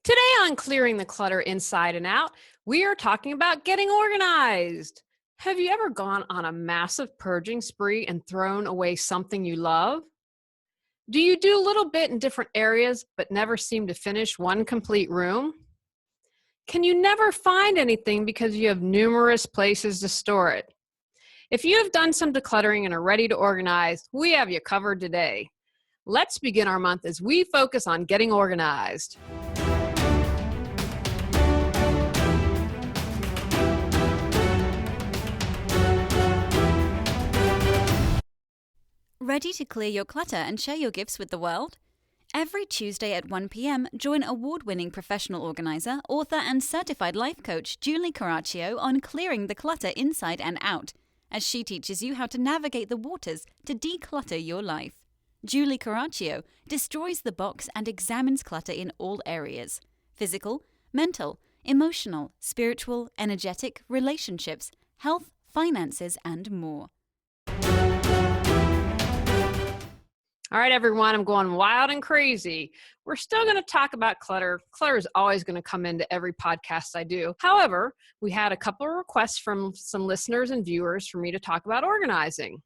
Today on Clearing the Clutter Inside and Out, we are talking about getting organized. Have you ever gone on a massive purging spree and thrown away something you love? Do you do a little bit in different areas but never seem to finish one complete room? Can you never find anything because you have numerous places to store it? If you have done some decluttering and are ready to organize, we have you covered today. Let's begin our month as we focus on getting organized. Ready to clear your clutter and share your gifts with the world? Every Tuesday at 1 p.m., join award-winning professional organizer, author, and certified life coach Julie Coraccio on clearing the clutter inside and out, as she teaches you how to navigate the waters to declutter your life. Julie Coraccio destroys the box and examines clutter in all areas: physical, mental, emotional, spiritual, energetic, relationships, health, finances, and more. All right, everyone, I'm going wild and crazy. We're still going to talk about clutter. Clutter is always going to come into every podcast I do. However, we had a couple of requests from some listeners and viewers for me to talk about organizing.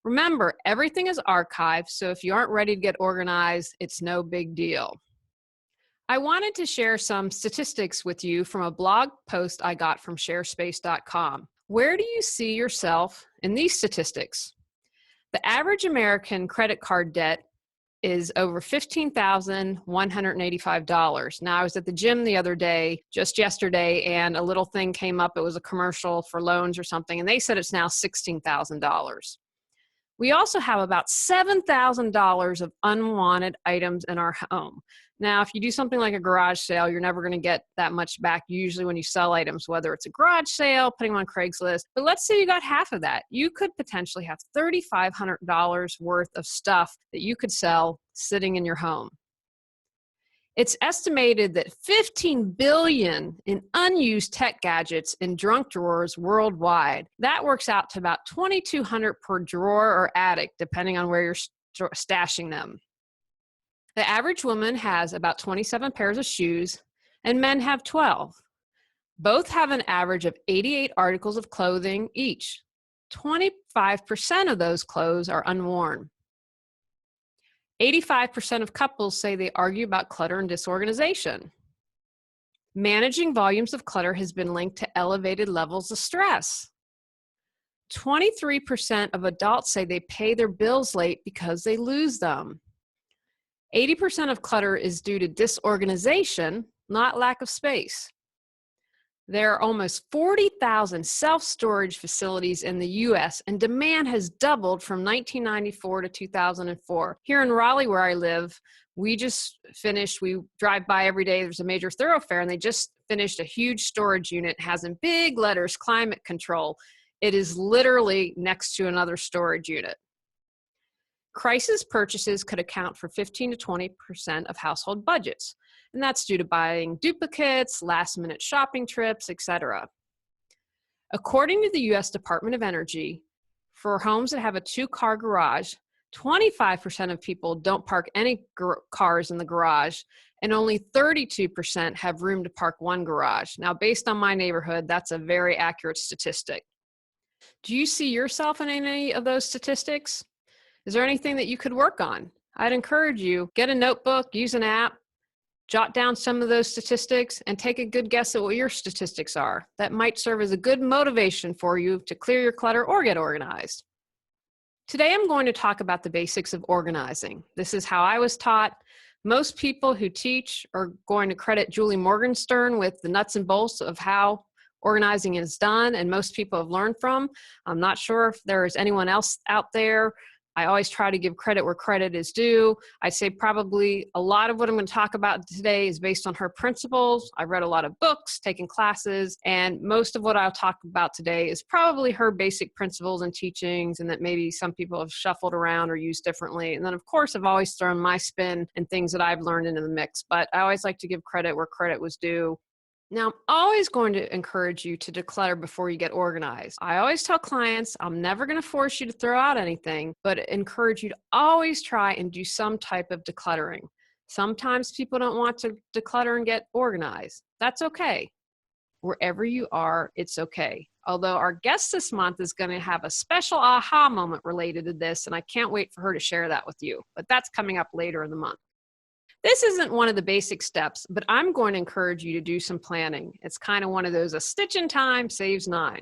Remember, everything is archived, so if you aren't ready to get organized, it's no big deal. I wanted to share some statistics with you from a blog post I got from sharespace.com. Where do you see yourself in these statistics? The average American credit card debt is over $15,185. Now, I was at the gym the other day, just yesterday, and a little thing came up. It was a commercial for loans or something, and they said it's now $16,000. We also have about $7,000 of unwanted items in our home. Now, if you do something like a garage sale, you're never going to get that much back usually when you sell items, whether it's a garage sale, putting them on Craigslist. But let's say you got half of that. You could potentially have $3,500 worth of stuff that you could sell sitting in your home. It's estimated that 15 billion in unused tech gadgets in junk drawers worldwide. That works out to about 2,200 per drawer or attic, depending on where you're stashing them. The average woman has about 27 pairs of shoes, and men have 12. Both have an average of 88 articles of clothing each. 25% of those clothes are unworn. 85% of couples say they argue about clutter and disorganization. Managing volumes of clutter has been linked to elevated levels of stress. 23% of adults say they pay their bills late because they lose them. 80% of clutter is due to disorganization, not lack of space. There are almost 40,000 self-storage facilities in the U.S., and demand has doubled from 1994 to 2004. Here in Raleigh, where I live, we drive by every day, there's a major thoroughfare, and they just finished a huge storage unit. It has in big letters, climate control. It is literally next to another storage unit. Crisis purchases could account for 15 to 20% of household budgets, and that's due to buying duplicates, last-minute shopping trips, etc. According to the U.S. Department of Energy, for homes that have a two-car garage, 25% of people don't park any cars in the garage, and only 32% have room to park one garage. Now, based on my neighborhood, that's a very accurate statistic. Do you see yourself in any of those statistics? Is there anything that you could work on? I'd encourage you, get a notebook, use an app, jot down some of those statistics, and take a good guess at what your statistics are. That might serve as a good motivation for you to clear your clutter or get organized. Today, I'm going to talk about the basics of organizing. This is how I was taught. Most people who teach are going to credit Julie Morgenstern with the nuts and bolts of how organizing is done, and most people have learned from. I'm not sure if there's anyone else out there. I always try to give credit where credit is due. I'd say probably a lot of what I'm going to talk about today is based on her principles. I've read a lot of books, taken classes, and most of what I'll talk about today is probably her basic principles and teachings, and that maybe some people have shuffled around or used differently. And then, of course, I've always thrown my spin and things that I've learned into the mix, but I always like to give credit where credit was due. Now, I'm always going to encourage you to declutter before you get organized. I always tell clients, I'm never going to force you to throw out anything, but encourage you to always try and do some type of decluttering. Sometimes people don't want to declutter and get organized. That's okay. Wherever you are, it's okay. Although our guest this month is going to have a special aha moment related to this, and I can't wait for her to share that with you. But that's coming up later in the month. This isn't one of the basic steps, but I'm going to encourage you to do some planning. It's kind of one of those, a stitch in time saves nine.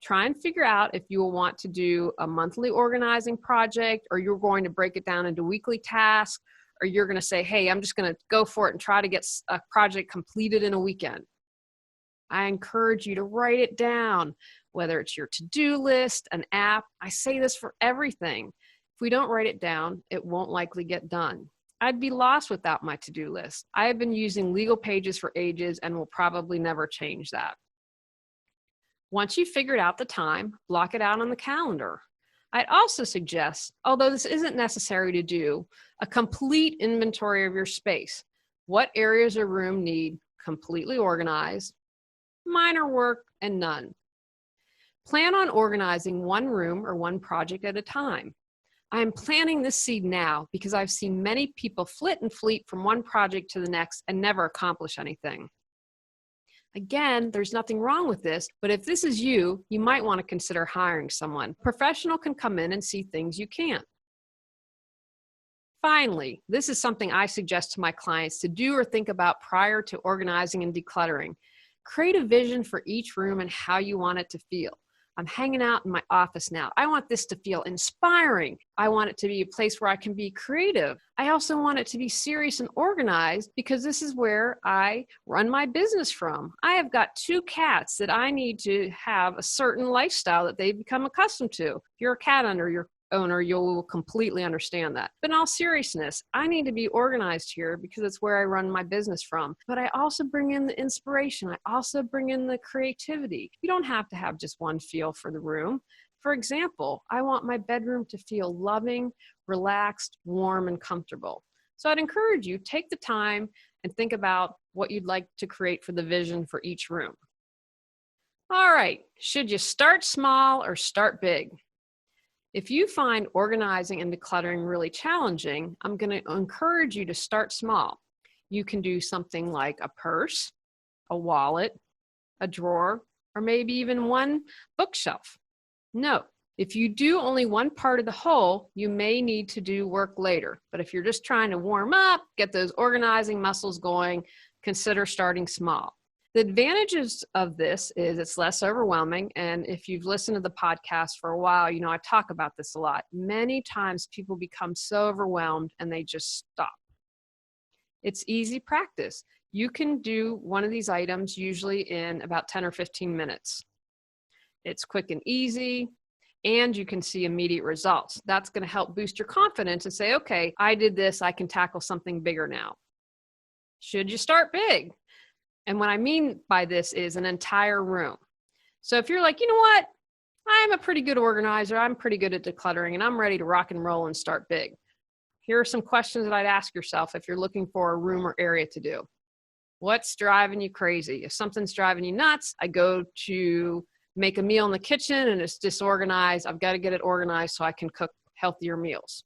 Try and figure out if you will want to do a monthly organizing project, or you're going to break it down into weekly tasks, or you're going to say, hey, I'm just going to go for it and try to get a project completed in a weekend. I encourage you to write it down, whether it's your to-do list, an app. I say this for everything. If we don't write it down, it won't likely get done. I'd be lost without my to-do list. I have been using legal pages for ages and will probably never change that. Once you've figured out the time, block it out on the calendar. I'd also suggest, although this isn't necessary to do, a complete inventory of your space. What areas of room need completely organized, minor work, and none. Plan on organizing one room or one project at a time. I am planting this seed now because I've seen many people flit and fleet from one project to the next and never accomplish anything. Again, there's nothing wrong with this, but if this is you, you might want to consider hiring someone. A professional can come in and see things you can't. Finally, this is something I suggest to my clients to do or think about prior to organizing and decluttering. Create a vision for each room and how you want it to feel. I'm hanging out in my office now. I want this to feel inspiring. I want it to be a place where I can be creative. I also want it to be serious and organized because this is where I run my business from. I have got 2 cats that I need to have a certain lifestyle that they've become accustomed to. If you're a cat owner, you'll completely understand that. But in all seriousness, I need to be organized here because it's where I run my business from. But I also bring in the inspiration. I also bring in the creativity. You don't have to have just one feel for the room. For example, I want my bedroom to feel loving, relaxed, warm, and comfortable. So I'd encourage you, take the time and think about what you'd like to create for the vision for each room. All right, should you start small or start big? If you find organizing and decluttering really challenging, I'm going to encourage you to start small. You can do something like a purse, a wallet, a drawer, or maybe even one bookshelf. Note, if you do only one part of the whole, you may need to do work later. But if you're just trying to warm up, get those organizing muscles going, consider starting small. The advantages of this is it's less overwhelming. And if you've listened to the podcast for a while, you know I talk about this a lot. Many times people become so overwhelmed and they just stop. It's easy practice. You can do one of these items usually in about 10 or 15 minutes. It's quick and easy, and you can see immediate results. That's going to help boost your confidence and say, okay, I did this, I can tackle something bigger now. Should you start big? And what I mean by this is an entire room. So if you're like, you know what, I'm a pretty good organizer, I'm pretty good at decluttering, and I'm ready to rock and roll and start big. Here are some questions that I'd ask yourself if you're looking for a room or area to do. What's driving you crazy? If something's driving you nuts, I go to make a meal in the kitchen and it's disorganized. I've got to get it organized so I can cook healthier meals.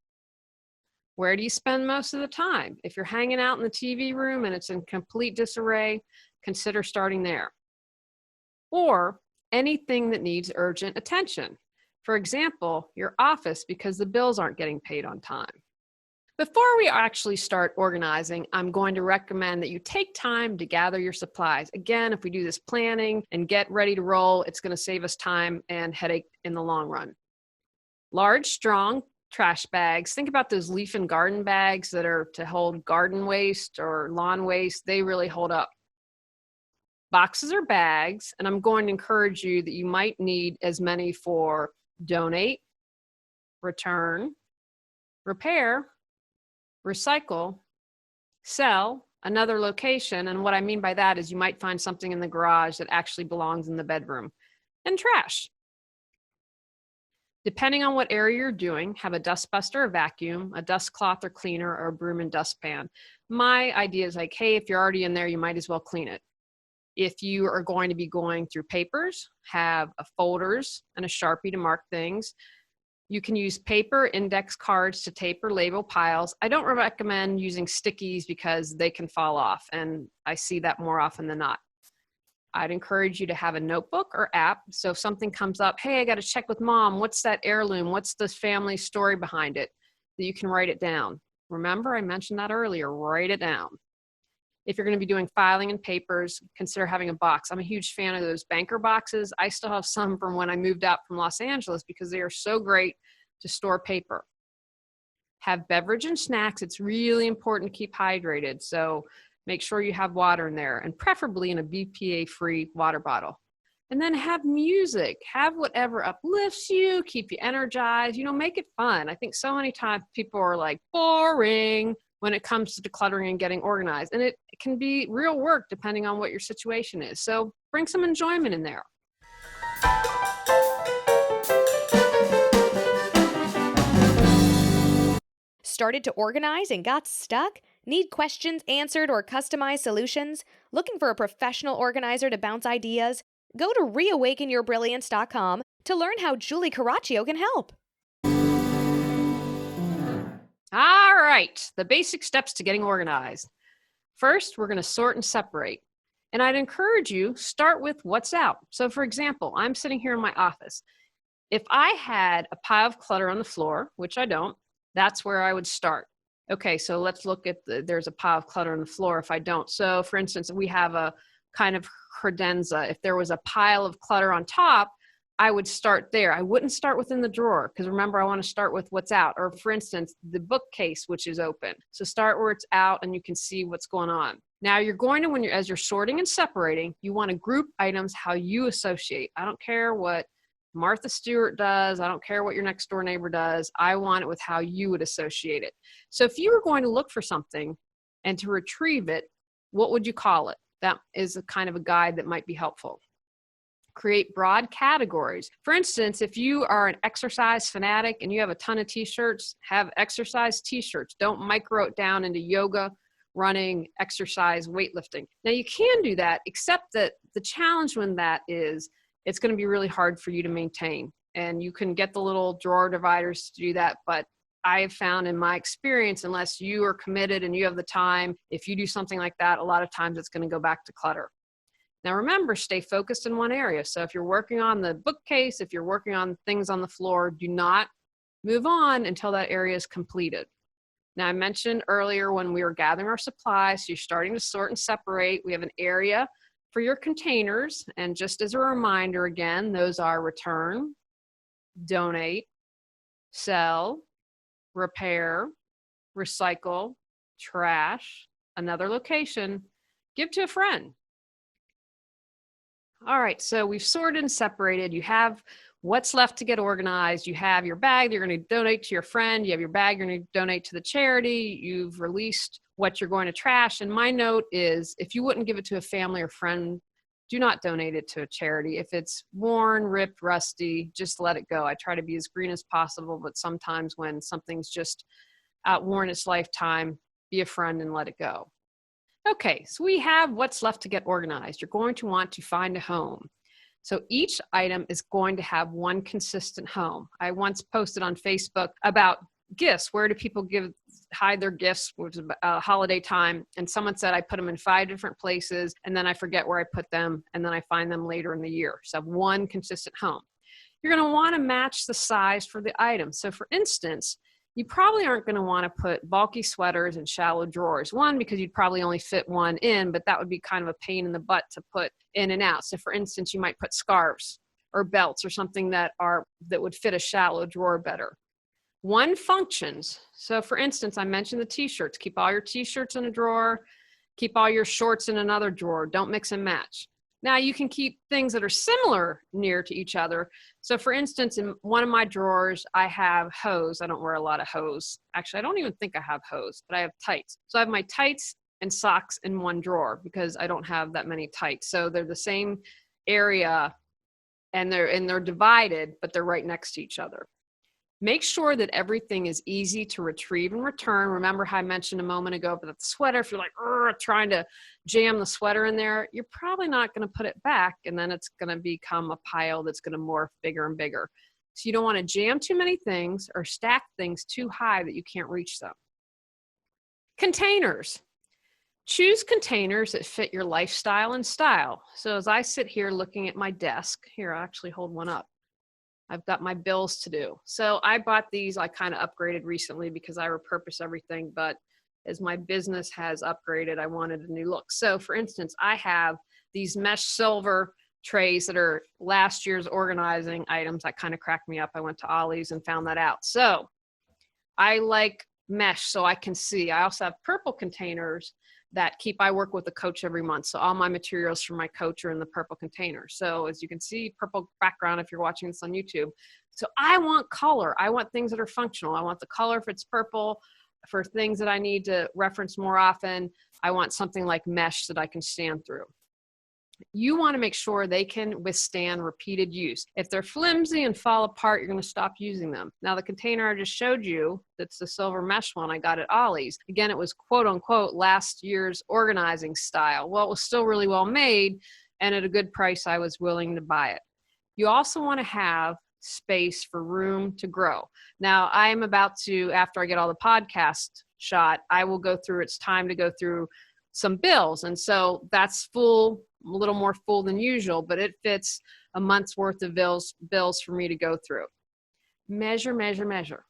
Where do you spend most of the time? If you're hanging out in the TV room and it's in complete disarray, consider starting there. Or anything that needs urgent attention. For example, your office because the bills aren't getting paid on time. Before we actually start organizing, I'm going to recommend that you take time to gather your supplies. Again, if we do this planning and get ready to roll, it's going to save us time and headache in the long run. Large, strong trash bags. Think about those leaf and garden bags that are to hold garden waste or lawn waste. They really hold up. Boxes or bags, and I'm going to encourage you that you might need as many for donate, return, repair, recycle, sell, another location. And what I mean by that is you might find something in the garage that actually belongs in the bedroom. And trash. Depending on what area you're doing, have a dustbuster, a vacuum, a dust cloth or cleaner, or a broom and dustpan. My idea is like, hey, if you're already in there, you might as well clean it. If you are going to be going through papers, have folders and a Sharpie to mark things. You can use paper index cards to tape or label piles. I don't recommend using stickies because they can fall off, and I see that more often than not. I'd encourage you to have a notebook or app. So if something comes up, hey, I got to check with mom. What's that heirloom? What's the family story behind it? That you can write it down. Remember, I mentioned that earlier, write it down. If you're going to be doing filing and papers, consider having a box. I'm a huge fan of those banker boxes. I still have some from when I moved out from Los Angeles because they are so great to store paper. Have beverage and snacks. It's really important to keep hydrated. So make sure you have water in there, and preferably in a BPA-free water bottle. And then have music. Have whatever uplifts you, keep you energized, make it fun. I think so many times people are like, boring when it comes to decluttering and getting organized. And it can be real work depending on what your situation is. So bring some enjoyment in there. Started to organize and got stuck? Need questions answered or customized solutions? Looking for a professional organizer to bounce ideas? Go to reawakenyourbrilliance.com to learn how Julie Coraccio can help. All right, the basic steps to getting organized. First, we're going to sort and separate. And I'd encourage you, start with what's out. So for example, I'm sitting here in my office. If I had a pile of clutter on the floor, which I don't, that's where I would start. Okay, so let's look at there's a pile of clutter on the floor if I don't. So for instance, we have a kind of credenza. If there was a pile of clutter on top, I would start there. I wouldn't start within the drawer because remember, I want to start with what's out. Or for instance, the bookcase, which is open. So start where it's out and you can see what's going on. Now you're going to, as you're sorting and separating, you want to group items how you associate. I don't care what Martha Stewart does. I don't care what your next door neighbor does. I want it with how you would associate it. So if you were going to look for something and to retrieve it, what would you call it? That is a kind of a guide that might be helpful. Create broad categories. For instance, if you are an exercise fanatic and you have a ton of t-shirts, have exercise t-shirts. Don't micro it down into yoga, running, exercise, weightlifting. Now you can do that, except that the challenge when that is, it's going to be really hard for you to maintain. And you can get the little drawer dividers to do that, but I have found in my experience, unless you are committed and you have the time, if you do something like that, a lot of times it's going to go back to clutter. Now remember, stay focused in one area. So if you're working on the bookcase, if you're working on things on the floor, do not move on until that area is completed. Now I mentioned earlier when we were gathering our supplies, so you're starting to sort and separate. We have an area for your containers. And just as a reminder again, those are return, donate, sell, repair, recycle, trash, another location, give to a friend. All right, so we've sorted and separated. You have what's left to get organized. You have your bag that you're going to donate to your friend. You have your bag you're going to donate to the charity. You've released what you're going to trash. And my note is, if you wouldn't give it to a family or friend, do not donate it to a charity. If it's worn, ripped, rusty, just let it go. I try to be as green as possible, but sometimes when something's just outworn its lifetime, be a friend and let it go. Okay, so we have what's left to get organized. You're going to want to find a home. So each item is going to have one consistent home. I once posted on Facebook about gifts. Where do people hide their gifts? It was holiday time. And someone said, I put them in 5 different places and then I forget where I put them. And then I find them later in the year. So have one consistent home. You're going to want to match the size for the item. So for instance, you probably aren't going to want to put bulky sweaters in shallow drawers. One, because you'd probably only fit one in, but that would be kind of a pain in the butt to put in and out. So for instance, you might put scarves or belts or something that would fit a shallow drawer better. One functions. So for instance, I mentioned the t-shirts. Keep all your t-shirts in a drawer. Keep all your shorts in another drawer. Don't mix and match. Now you can keep things that are similar near to each other. So for instance, in one of my drawers, I have hose. I don't wear a lot of hose. Actually, I don't even think I have hose, but I have tights. So I have my tights and socks in one drawer because I don't have that many tights. So they're the same area and they're divided, but they're right next to each other. Make sure that everything is easy to retrieve and return. Remember how I mentioned a moment ago about the sweater. If you're like trying to jam the sweater in there, you're probably not going to put it back, and then it's going to become a pile that's going to morph bigger and bigger. So you don't want to jam too many things or stack things too high that you can't reach them. Containers. Choose containers that fit your lifestyle and style. So as I sit here looking at my desk, here, I'll actually hold one up. I've got my bills to do. So I bought these, I kind of upgraded recently because I repurpose everything, but as my business has upgraded, I wanted a new look. So for instance, I have these mesh silver trays that are last year's organizing items. That kind of cracked me up. I went to Ollie's and found that out. So I like mesh so I can see. I also have purple containers that I work with a coach every month. So all my materials from my coach are in the purple container. So as you can see, purple background if you're watching this on YouTube. So I want color. I want things that are functional. I want the color if it's purple. For things that I need to reference more often, I want something like mesh that I can stand through. You want to make sure they can withstand repeated use. If they're flimsy and fall apart, you're going to stop using them. Now, the container I just showed you, that's the silver mesh one I got at Ollie's. Again, it was quote unquote last year's organizing style. Well, it was still really well made, and at a good price, I was willing to buy it. You also want to have space for room to grow. Now, I'm about to, after I get all the podcast shot, I will go through, it's time to go through some bills. And so that's full, a little more full than usual, but it fits a month's worth of bills for me to go through. Measure, measure, measure.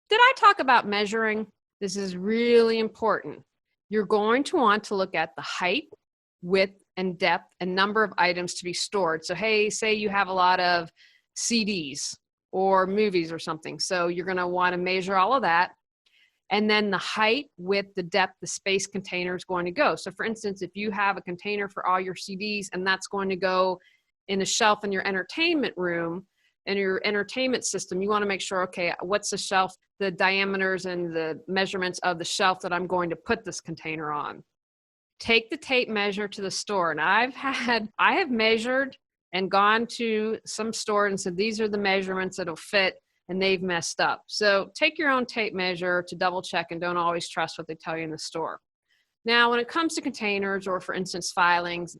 Did I talk about measuring? This is really important. You're going to want to look at the height, width, and depth and number of items to be stored. So, hey, say you have a lot of CDs or movies or something. So you're going to want to measure all of that. And then the height, width, the depth, the space container is going to go. So for instance, if you have a container for all your CDs and that's going to go in a shelf in your entertainment room and your entertainment system, you want to make sure, okay, what's the shelf, the diameters and the measurements of the shelf that I'm going to put this container on. Take the tape measure to the store. And I have measured and gone to some store and said, these are the measurements that'll fit, and they've messed up. So take your own tape measure to double check and don't always trust what they tell you in the store. Now, when it comes to containers or for instance, filings,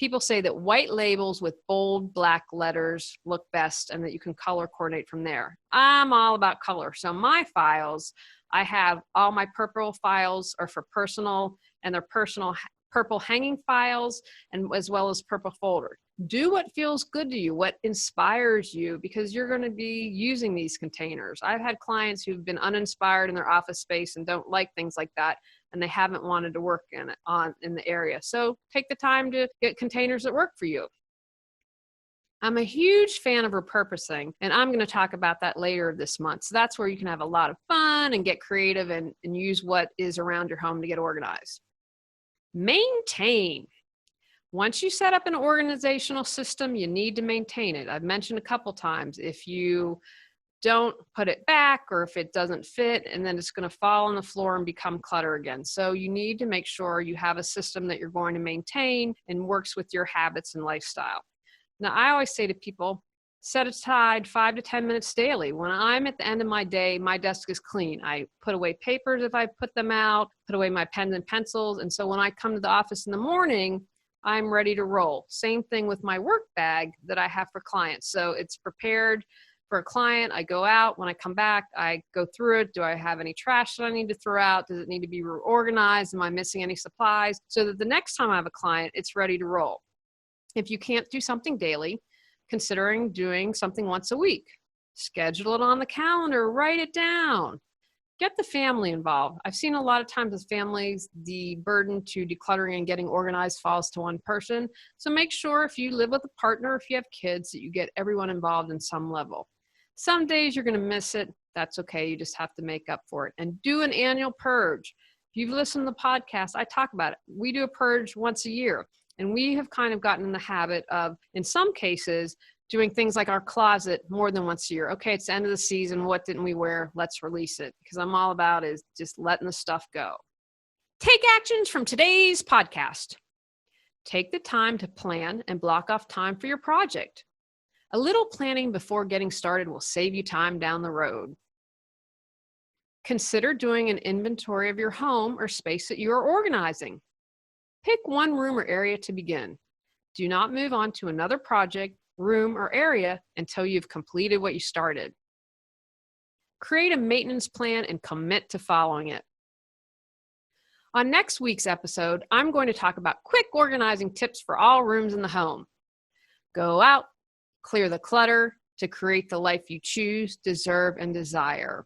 people say that white labels with bold black letters look best and that you can color coordinate from there. I'm all about color. So my files, I have all my purple files are for personal, and they're personal purple hanging files and as well as purple folders. Do what feels good to you, what inspires you, because you're going to be using these containers. I've had clients who've been uninspired in their office space and don't like things like that, and they haven't wanted to work in the area. So take the time to get containers that work for you. I'm a huge fan of repurposing, and I'm going to talk about that later this month. So that's where you can have a lot of fun and get creative and use what is around your home to get organized. Maintain. Once you set up an organizational system, you need to maintain it. I've mentioned a couple times, if you don't put it back or if it doesn't fit, and then it's going to fall on the floor and become clutter again. So you need to make sure you have a system that you're going to maintain and works with your habits and lifestyle. Now, I always say to people, set aside 5 to 10 minutes daily. When I'm at the end of my day, my desk is clean. I put away papers if I put them out, put away my pens and pencils. And so when I come to the office in the morning, I'm ready to roll. Same thing with my work bag that I have for clients. So it's prepared for a client. I go out. When I come back, I go through it. Do I have any trash that I need to throw out? Does it need to be reorganized? Am I missing any supplies? So that the next time I have a client, it's ready to roll. If you can't do something daily, considering doing something once a week. Schedule it on the calendar, write it down. Get the family involved. I've seen a lot of times with families, the burden to decluttering and getting organized falls to one person. So make sure if you live with a partner, if you have kids, that you get everyone involved in some level. Some days you're going to miss it. That's okay. You just have to make up for it. And do an annual purge. If you've listened to the podcast, I talk about it. We do a purge once a year. And we have kind of gotten in the habit of, in some cases, doing things like our closet more than once a year. Okay, it's the end of the season. What didn't we wear? Let's release it. Because I'm all about is just letting the stuff go. Take actions from today's podcast. Take the time to plan and block off time for your project. A little planning before getting started will save you time down the road. Consider doing an inventory of your home or space that you are organizing. Pick one room or area to begin. Do not move on to another project room, or area until you've completed what you started. Create a maintenance plan and commit to following it. On next week's episode, I'm going to talk about quick organizing tips for all rooms in the home. Go out, clear the clutter to create the life you choose, deserve, and desire.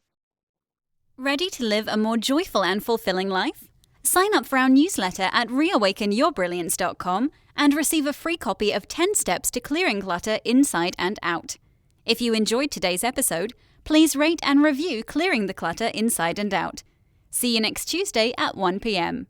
Ready to live a more joyful and fulfilling life? Sign up for our newsletter at reawakenyourbrilliance.com and receive a free copy of 10 Steps to Clearing Clutter Inside and Out. If you enjoyed today's episode, please rate and review Clearing the Clutter Inside and Out. See you next Tuesday at 1 p.m.